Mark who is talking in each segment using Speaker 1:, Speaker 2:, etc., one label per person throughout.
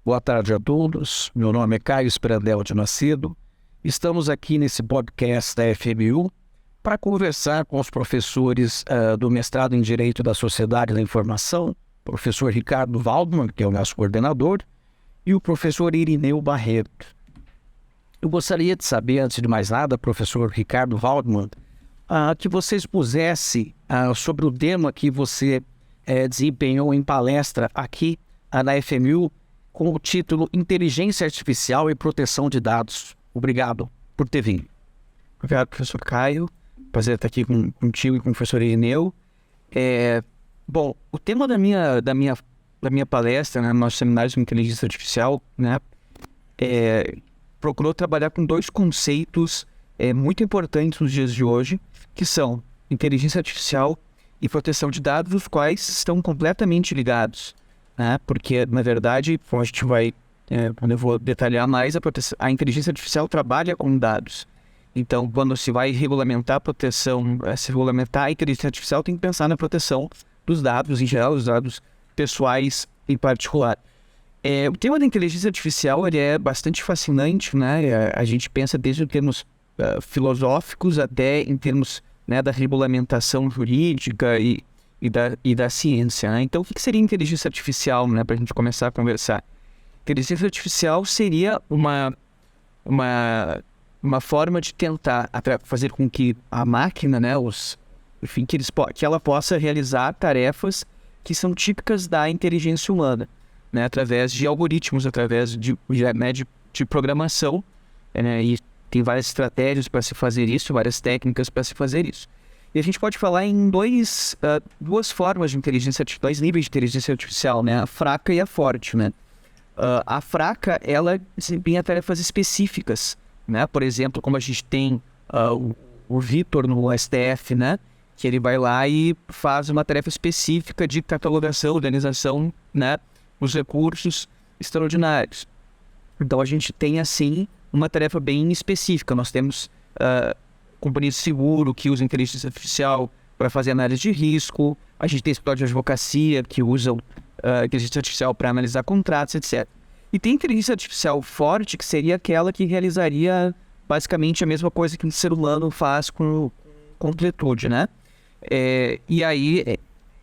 Speaker 1: Boa tarde a todos. Meu nome é Caio Sprandel de Macedo. Estamos aqui nesse podcast da FMU para conversar com os professores do mestrado em Direito da Sociedade e da Informação, professor Ricardo Waldman, que é o nosso coordenador, e o professor Irineu Barreto. Eu gostaria de saber, antes de mais nada, professor Ricardo Waldman, que você expusesse sobre o tema que você desempenhou em palestra aqui na FMU com o título Inteligência Artificial e Proteção de Dados. Obrigado por ter vindo.
Speaker 2: Obrigado, professor Caio. Prazer estar aqui contigo e com o professor Irineu. Bom, o tema da minha palestra, no nosso seminário de inteligência artificial, procurou trabalhar com dois conceitos muito importantes nos dias de hoje, que são inteligência artificial e proteção de dados, os quais estão completamente ligados, porque, na verdade, como a gente vai, quando eu vou detalhar mais, a inteligência artificial trabalha com dados. Então, quando se vai regulamentar a proteção, se regulamentar a inteligência artificial, tem que pensar na proteção dos dados, em geral, os dados pessoais em particular. O tema da inteligência artificial ele é bastante fascinante, a gente pensa desde em termos filosóficos até em termos da regulamentação jurídica e da ciência. Então, o que seria inteligência artificial, para a gente começar a conversar? Inteligência artificial seria uma forma de tentar fazer com que a máquina, que ela possa realizar tarefas que são típicas da inteligência humana, através de algoritmos, através de programação, e tem várias estratégias para se fazer isso, várias técnicas para se fazer isso. E a gente pode falar em duas formas de inteligência artificial, dois níveis de inteligência artificial, a fraca e a forte. A fraca, ela desempenha tarefas específicas, por exemplo, como a gente tem o Vitor no STF, que ele vai lá e faz uma tarefa específica de catalogação, organização, dos recursos extraordinários. Então, a gente tem, assim, uma tarefa bem específica. Nós temos companhias de seguro que usam inteligência artificial para fazer análise de risco. A gente tem escritórios de advocacia que usam inteligência artificial para analisar contratos, etc. E tem inteligência artificial forte, que seria aquela que realizaria basicamente a mesma coisa que um ser humano faz com completude, E aí,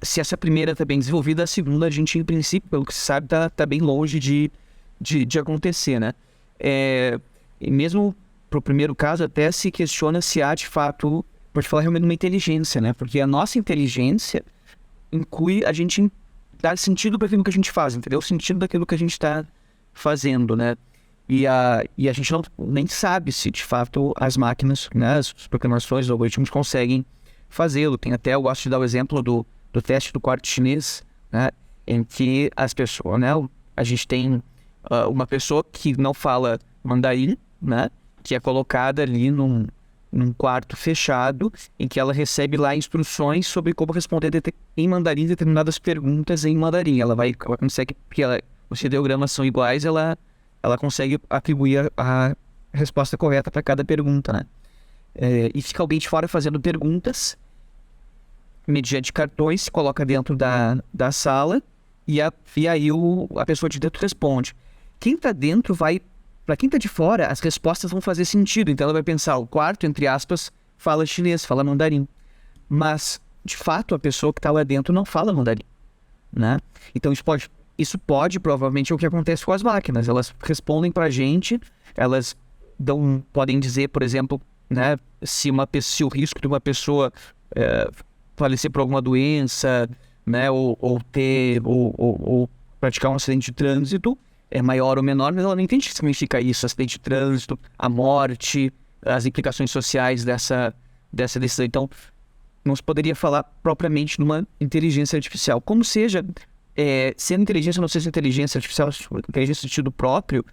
Speaker 2: se essa primeira está bem desenvolvida, a segunda, a gente, em princípio, pelo que se sabe, está bem longe de acontecer, E mesmo para o primeiro caso, até se questiona se há, de fato, pode falar realmente uma inteligência, porque a nossa inteligência inclui a gente dar sentido para aquilo que a gente faz, entendeu? O sentido daquilo que a gente está fazendo, E a gente nem sabe se, de fato, as máquinas, as programações, os algoritmos conseguem fazê-lo. Tem até, eu gosto de dar o exemplo do teste do quarto chinês, em que as pessoas, a gente tem uma pessoa que não fala mandarim, que é colocada ali num quarto fechado, em que ela recebe lá instruções sobre como responder em mandarim determinadas perguntas em mandarim. Ela consegue, porque os ideogramas são iguais, ela consegue atribuir a resposta correta para cada pergunta, E fica alguém de fora fazendo perguntas, mediante cartões, se coloca dentro da sala, e aí a pessoa de dentro responde. Quem está dentro para quem está de fora, as respostas vão fazer sentido. Então ela vai pensar, o quarto, entre aspas, fala chinês, fala mandarim. Mas, de fato, a pessoa que está lá dentro não fala mandarim, Então isso pode, provavelmente, é o que acontece com as máquinas. Elas respondem para a gente, elas podem dizer, por exemplo, se o risco de uma pessoa falecer por alguma doença, ou praticar um acidente de trânsito, é maior ou menor, mas ela não entende o que significa isso, acidente de trânsito, a morte, as implicações sociais dessa decisão. Então, não se poderia falar propriamente numa inteligência artificial. Como seja, sendo inteligência ou não seja inteligência artificial, inteligência no sentido próprio,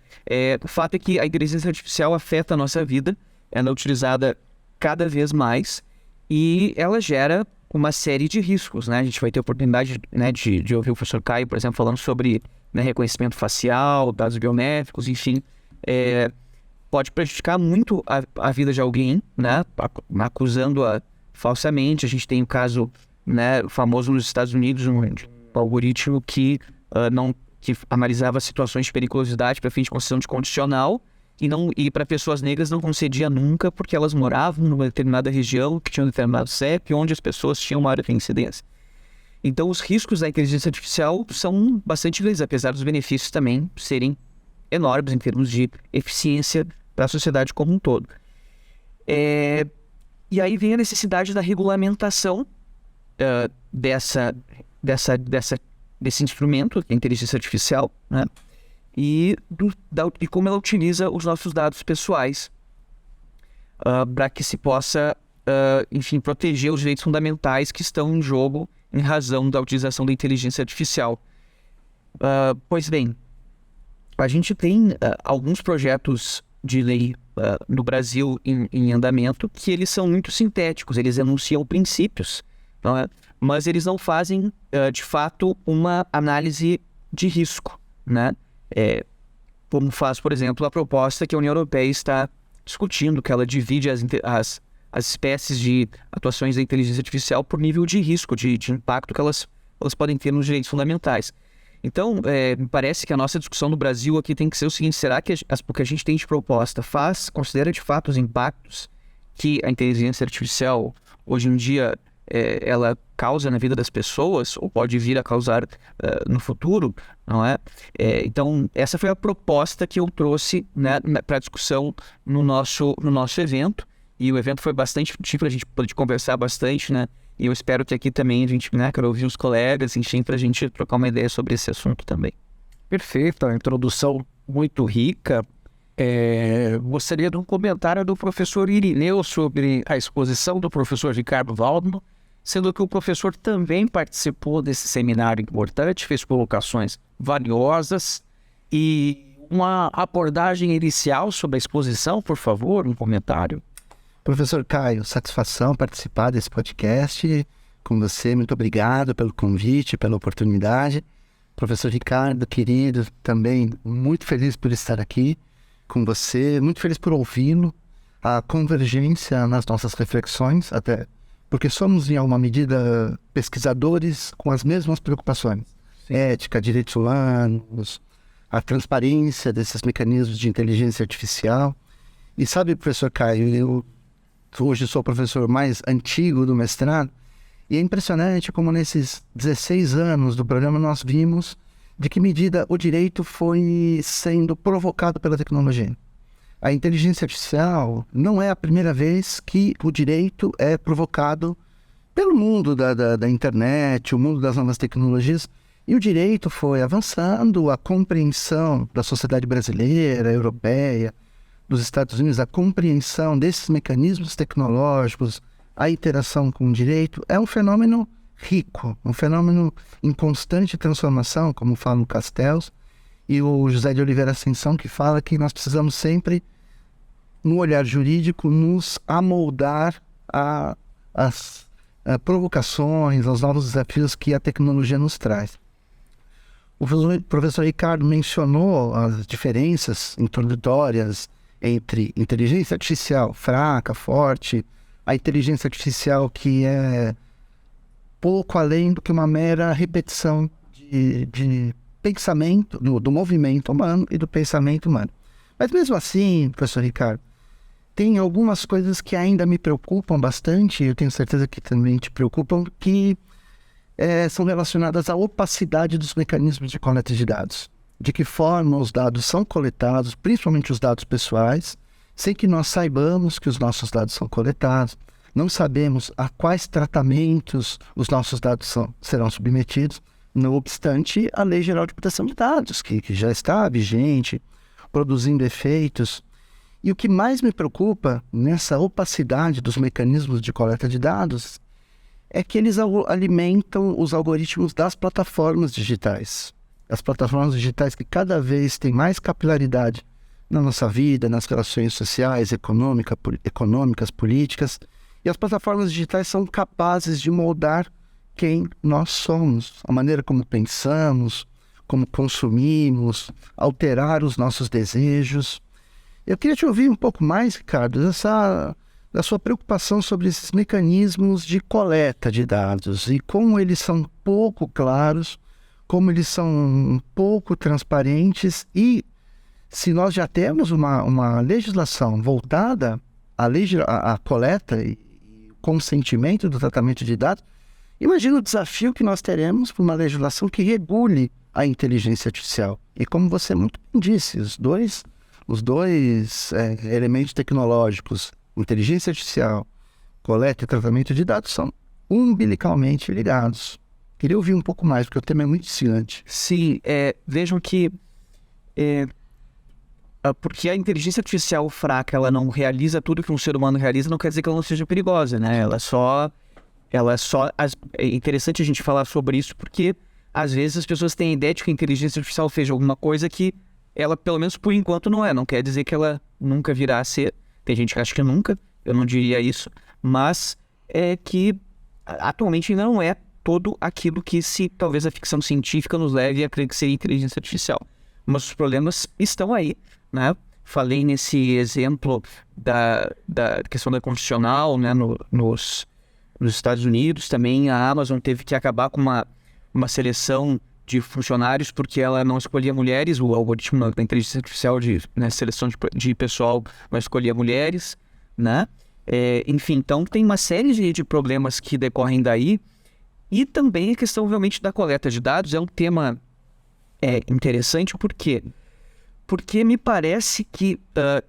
Speaker 2: o fato é que a inteligência artificial afeta a nossa vida, ela é utilizada cada vez mais e ela gera uma série de riscos, A gente vai ter a oportunidade, de ouvir o professor Caio, por exemplo, falando sobre reconhecimento facial, dados biométricos, enfim, pode prejudicar muito a vida de alguém, acusando-a falsamente. A gente tem o caso, famoso nos Estados Unidos, um algoritmo que que analisava situações de periculosidade para fim de concessão de condicional, e para pessoas negras não concedia nunca, porque elas moravam numa determinada região, que tinha um determinado CEP, onde as pessoas tinham maior reincidência. Então, os riscos da inteligência artificial são bastante grandes, apesar dos benefícios também serem enormes em termos de eficiência para a sociedade como um todo. E aí vem a necessidade da regulamentação desse instrumento, a inteligência artificial, né? E como ela utiliza os nossos dados pessoais para que se possa, enfim, proteger os direitos fundamentais que estão em jogo em razão da utilização da inteligência artificial. Pois bem, a gente tem alguns projetos de lei no Brasil em andamento que eles são muito sintéticos, eles enunciam princípios, não é? Mas eles não fazem, de fato, uma análise de risco, né? Como faz, por exemplo, a proposta que a União Europeia está discutindo, que ela divide as espécies de atuações da inteligência artificial por nível de risco, de impacto que elas podem ter nos direitos fundamentais. Então, me parece que a nossa discussão no Brasil aqui tem que ser o seguinte: será que o que a gente tem de proposta considera de fato os impactos que a inteligência artificial hoje em dia ela causa na vida das pessoas, ou pode vir a causar no futuro, não é? Então, essa foi a proposta que eu trouxe, né, para discussão no nosso evento, e o evento foi bastante frutífero, a gente pôde conversar bastante, né? E eu espero que aqui também a gente, né, quero ouvir os colegas, enfim, para a gente trocar uma ideia sobre esse assunto também.
Speaker 1: Perfeito, a introdução muito rica. Gostaria de um comentário do professor Irineu sobre a exposição do professor Ricardo Waldman, sendo que o professor também participou desse seminário importante, fez colocações valiosas, e uma abordagem inicial sobre a exposição, por favor, um comentário.
Speaker 3: Professor Caio, satisfação participar desse podcast com você, muito obrigado pelo convite, pela oportunidade. Professor Ricardo, querido, também muito feliz por estar aqui com você, muito feliz por ouvi-lo, a convergência nas nossas reflexões, até porque somos, em alguma medida, pesquisadores com as mesmas preocupações. Sim. Ética, direitos humanos, a transparência desses mecanismos de inteligência artificial. E sabe, professor Caio, eu hoje sou o professor mais antigo do mestrado, e é impressionante como nesses 16 anos do programa nós vimos de que medida o direito foi sendo provocado pela tecnologia. A inteligência artificial não é a primeira vez que o direito é provocado pelo mundo da internet, o mundo das novas tecnologias, e o direito foi avançando, a compreensão da sociedade brasileira, europeia, dos Estados Unidos, a compreensão desses mecanismos tecnológicos, a interação com o direito, é um fenômeno rico, um fenômeno em constante transformação, como fala o Castells, e o José de Oliveira Ascensão, que fala que nós precisamos sempre, no olhar jurídico, nos amoldar às provocações, aos novos desafios que a tecnologia nos traz. O professor Ricardo mencionou as diferenças introdutórias entre inteligência artificial fraca, forte, a inteligência artificial que é pouco além do que uma mera repetição de pensamento, do movimento humano e do pensamento humano. Mas mesmo assim, professor Ricardo, tem algumas coisas que ainda me preocupam bastante, eu tenho certeza que também te preocupam, que são relacionadas à opacidade dos mecanismos de coleta de dados. De que forma os dados são coletados, principalmente os dados pessoais, sem que nós saibamos que os nossos dados são coletados, não sabemos a quais tratamentos os nossos dados serão submetidos, não obstante a Lei Geral de Proteção de Dados, que já está vigente, produzindo efeitos. E o que mais me preocupa nessa opacidade dos mecanismos de coleta de dados é que eles alimentam os algoritmos das plataformas digitais. As plataformas digitais que cada vez têm mais capilaridade na nossa vida, nas relações sociais, econômicas, políticas. E as plataformas digitais são capazes de moldar quem nós somos, a maneira como pensamos, como consumimos, alterar os nossos desejos. Eu queria te ouvir um pouco mais, Ricardo, da sua preocupação sobre esses mecanismos de coleta de dados e como eles são pouco claros, como eles são um pouco transparentes e se nós já temos uma legislação voltada à coleta e consentimento do tratamento de dados, imagina o desafio que nós teremos para uma legislação que regule a inteligência artificial. E como você muito bem disse, os dois elementos tecnológicos, inteligência artificial, coleta e tratamento de dados, são umbilicalmente ligados. Queria ouvir um pouco mais, porque o tema é muito instigante.
Speaker 2: Sim, vejam que porque a inteligência artificial fraca, ela não realiza tudo que um ser humano realiza, não quer dizer que ela não seja perigosa, né? É interessante a gente falar sobre isso, porque às vezes as pessoas têm a ideia de que a inteligência artificial fez alguma coisa que ela, pelo menos por enquanto, não é. Não quer dizer que ela nunca virá a ser. Tem gente que acha que nunca, eu não diria isso, mas é que atualmente ainda não é todo aquilo que talvez a ficção científica nos leve a crer que seria inteligência artificial. Mas os problemas estão aí, né? Falei nesse exemplo da questão da constitucional, né? Nos Estados Unidos também a Amazon teve que acabar com uma seleção de funcionários porque ela não escolhia mulheres, o algoritmo da inteligência artificial de seleção de pessoal não escolhia mulheres, né? Enfim, então tem uma série de problemas que decorrem daí e também a questão realmente da coleta de dados é um tema interessante, por quê? Porque me parece que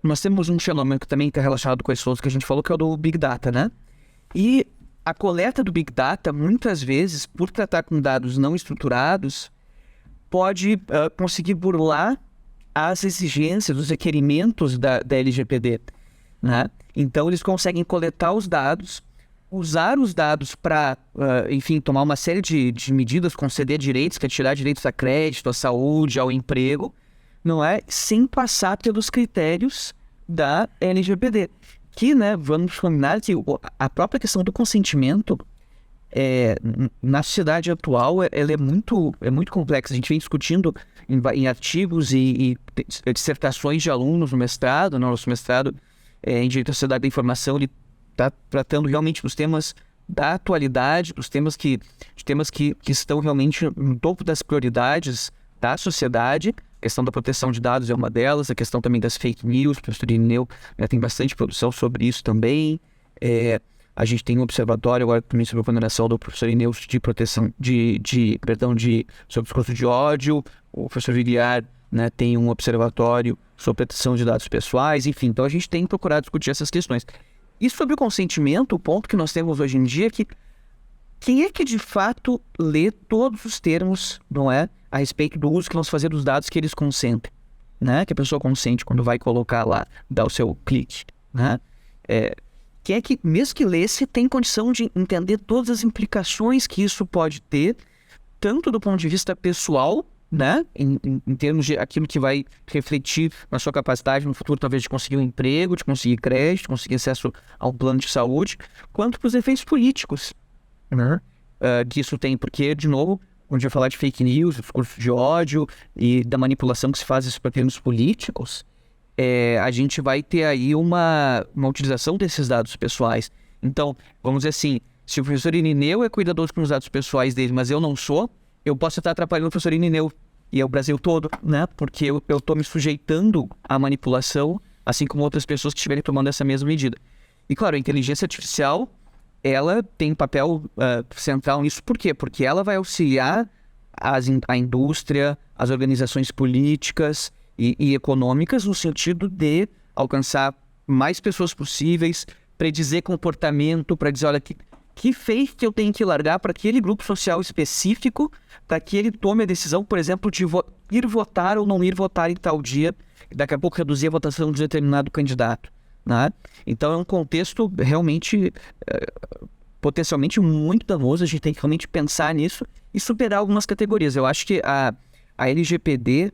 Speaker 2: nós temos um fenômeno que também está relacionado com esse outro que a gente falou, que é o do Big Data, né? E a coleta do Big Data, muitas vezes, por tratar com dados não estruturados, pode conseguir burlar as exigências, os requerimentos da LGPD, né? Então, eles conseguem coletar os dados, usar os dados para, enfim, tomar uma série de medidas, conceder direitos, que é tirar direitos a crédito, à saúde, ao emprego, não é? Sem passar pelos critérios da LGPD. Que, né, vamos combinar que a própria questão do consentimento na sociedade atual ela é muito complexa. A gente vem discutindo em artigos e dissertações de alunos no mestrado, no nosso mestrado em Direito à Sociedade da Informação, ele está tratando realmente dos temas da atualidade, dos temas que estão realmente no topo das prioridades da sociedade. A questão da proteção de dados é uma delas, a questão também das fake news, o professor Irineu tem bastante produção sobre isso também. A gente tem um observatório agora também sobre a ponderação do professor Irineu de proteção, sobre discurso de ódio. O professor Vigliar, né, tem um observatório sobre proteção de dados pessoais, enfim. Então a gente tem procurado discutir essas questões. E sobre o consentimento, o ponto que nós temos hoje em dia é que quem é que de fato lê todos os termos, não é, a respeito do uso que nós fazemos dos dados que eles consentem, né? Que a pessoa consente quando vai colocar lá, dar o seu clique, né? Quem é que, mesmo que lesse, tem condição de entender todas as implicações que isso pode ter, tanto do ponto de vista pessoal, né? Em termos de aquilo que vai refletir na sua capacidade no futuro, talvez, de conseguir um emprego, de conseguir crédito, de conseguir acesso a um plano de saúde, quanto para os efeitos políticos, né? Que isso tem, porque, de novo, quando a gente vai falar de fake news, discurso de ódio e da manipulação que se faz para termos políticos, a gente vai ter aí uma utilização desses dados pessoais. Então, vamos dizer assim, se o professor Irineu é cuidadoso com os dados pessoais dele, mas eu não sou, eu posso estar atrapalhando o professor Irineu e o Brasil todo, né? Porque eu estou me sujeitando à manipulação, assim como outras pessoas que estiverem tomando essa mesma medida. E, claro, a inteligência artificial, ela tem papel central nisso. Por quê? Porque ela vai auxiliar a indústria, as organizações políticas e econômicas no sentido de alcançar mais pessoas possíveis, predizer comportamento, para dizer, olha, que fake que eu tenho que largar para aquele grupo social específico, para que ele tome a decisão, por exemplo, de ir votar ou não ir votar em tal dia, e daqui a pouco reduzir a votação de determinado candidato, né? Então é um contexto realmente, potencialmente muito danoso. A gente tem que realmente pensar nisso e superar algumas categorias. Eu acho que a LGPD,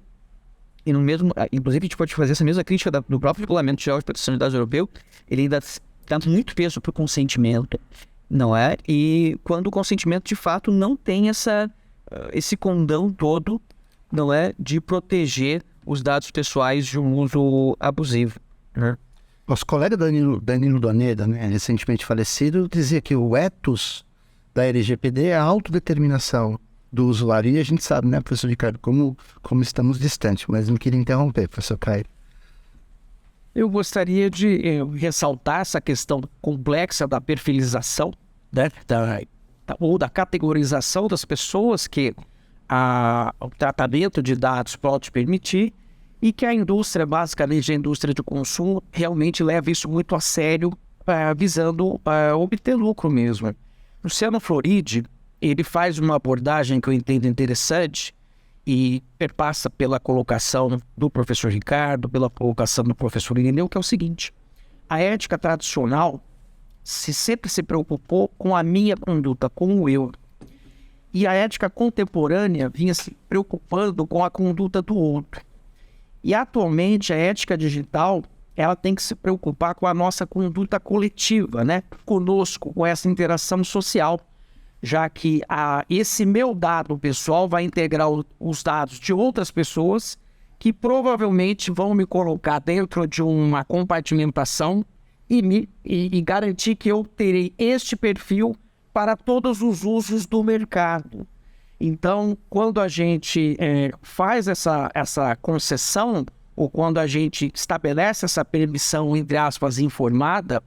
Speaker 2: e no mesmo, inclusive a gente pode fazer essa mesma crítica do próprio Regulamento Geral de Proteção de Dados Europeu, ele ainda dá muito peso para o consentimento, não é? E quando o consentimento de fato não tem esse condão todo, não é, de proteger os dados pessoais de um uso abusivo, né?
Speaker 3: Nosso colega Danilo Doneda, né, recentemente falecido, dizia que o ethos da LGPD é a autodeterminação do usuário. E a gente sabe, né, professor Ricardo, como estamos distantes, mas não queria interromper, professor Caio.
Speaker 1: Eu gostaria de ressaltar essa questão complexa da perfilização, né, ou da categorização das pessoas que o tratamento de dados pode permitir, e que a indústria, basicamente a indústria de consumo, realmente leva isso muito a sério, visando obter lucro mesmo. Luciano Floridi, ele faz uma abordagem que eu entendo interessante e perpassa pela colocação do professor Ricardo, pela colocação do professor Irineu, que é o seguinte: a ética tradicional sempre se preocupou com a minha conduta, com o eu. E a ética contemporânea vinha se preocupando com a conduta do outro. E atualmente a ética digital, ela tem que se preocupar com a nossa conduta coletiva, né? Conosco, com essa interação social, já que esse meu dado pessoal vai integrar os dados de outras pessoas que provavelmente vão me colocar dentro de uma compartimentação e garantir que eu terei este perfil para todos os usos do mercado. Então, quando a gente faz essa concessão, ou quando a gente estabelece essa permissão, entre aspas, informada,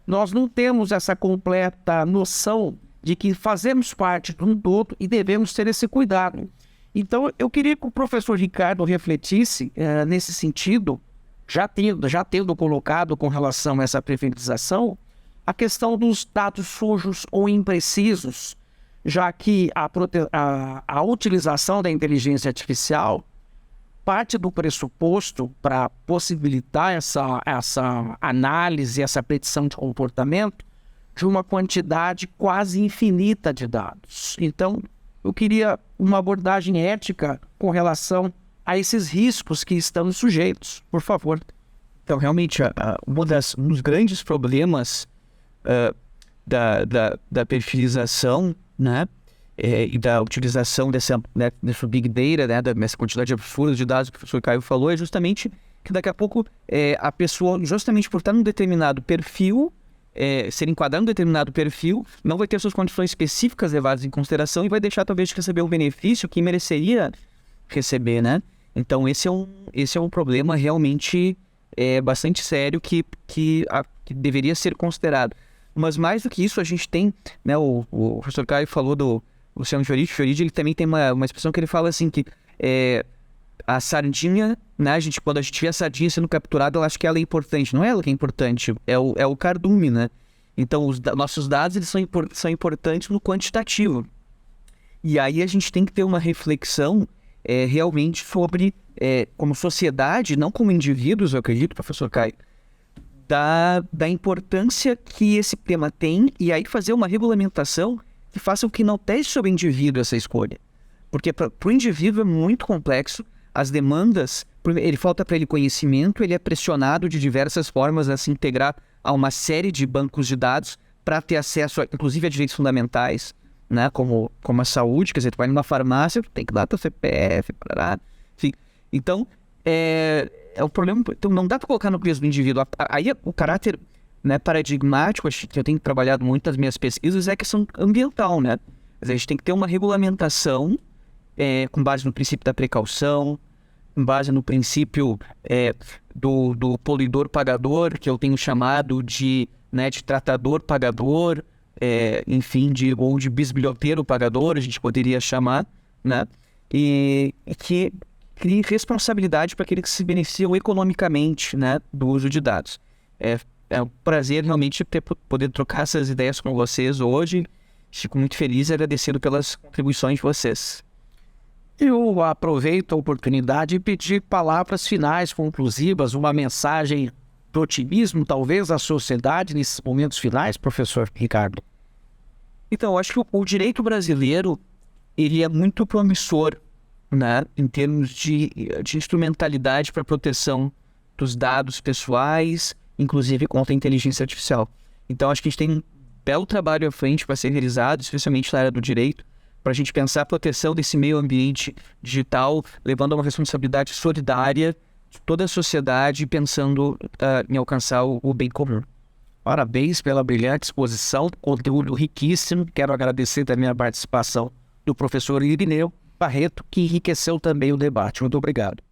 Speaker 1: nós não temos essa completa noção de que fazemos parte de um todo e devemos ter esse cuidado. Então, eu queria que o professor Ricardo refletisse nesse sentido, já tendo colocado com relação a essa privatização, a questão dos dados sujos ou imprecisos, já que a utilização da inteligência artificial parte do pressuposto para possibilitar essa análise, essa predição de comportamento de uma quantidade quase infinita de dados. Então, eu queria uma abordagem ética com relação a esses riscos que estamos sujeitos, por favor.
Speaker 2: Então, realmente, um dos grandes problemas da perfilização, né, e da utilização dessa Big Data, né, dessa quantidade absurda de dados que o professor Caio falou, é justamente que daqui a pouco a pessoa, justamente por estar num determinado perfil, ser enquadrado em um determinado perfil, não vai ter suas condições específicas levadas em consideração e vai deixar talvez de receber um benefício que mereceria receber, né? Então esse é um problema realmente bastante sério que deveria ser considerado. Mas mais do que isso, a gente tem, né, o professor Caio falou do Luciano Floridi, ele também tem uma expressão que ele fala assim, que a sardinha, né, quando a gente vê a sardinha sendo capturada, ela acha que ela é importante. Não é ela que é importante, é o cardume, né? Então, nossos dados eles são importantes no quantitativo. E aí a gente tem que ter uma reflexão realmente sobre, como sociedade, não como indivíduos, eu acredito, professor Caio, da importância que esse tema tem, e aí fazer uma regulamentação que faça o que não pese sobre o indivíduo essa escolha. Porque para o indivíduo é muito complexo, as demandas, falta para ele conhecimento, ele é pressionado de diversas formas a se integrar a uma série de bancos de dados para ter acesso, inclusive, a direitos fundamentais, né, como a saúde. Quer dizer, tu vai numa farmácia, tu tem que dar teu CPF, enfim. Então, o problema, então não dá para colocar no peso do indivíduo. Aí o caráter, né, paradigmático, acho que eu tenho trabalhado muito nas minhas pesquisas, é a questão ambiental, né? A gente tem que ter uma regulamentação com base no princípio da precaução, com base no princípio do poluidor-pagador, que eu tenho chamado de tratador-pagador, enfim, ou de bisbilhoteiro-pagador, a gente poderia chamar, né? E que crie responsabilidade para aqueles que se beneficiam economicamente, né, do uso de dados. É um prazer realmente poder trocar essas ideias com vocês hoje. Fico muito feliz e agradecido pelas contribuições de vocês.
Speaker 1: Eu aproveito a oportunidade e pedir palavras finais, conclusivas, uma mensagem de otimismo, talvez, à sociedade nesses momentos finais, professor Ricardo.
Speaker 2: Então, eu acho que o direito brasileiro ele é muito promissor, né, em termos de instrumentalidade para a proteção dos dados pessoais, inclusive contra a inteligência artificial. Então, acho que a gente tem um belo trabalho à frente para ser realizado, especialmente na área do direito, para a gente pensar a proteção desse meio ambiente digital, levando a uma responsabilidade solidária de toda a sociedade, pensando em alcançar o bem comum.
Speaker 1: Parabéns pela brilhante exposição, conteúdo riquíssimo. Quero agradecer também a participação do professor Irineu Barreto, que enriqueceu também o debate. Muito obrigado.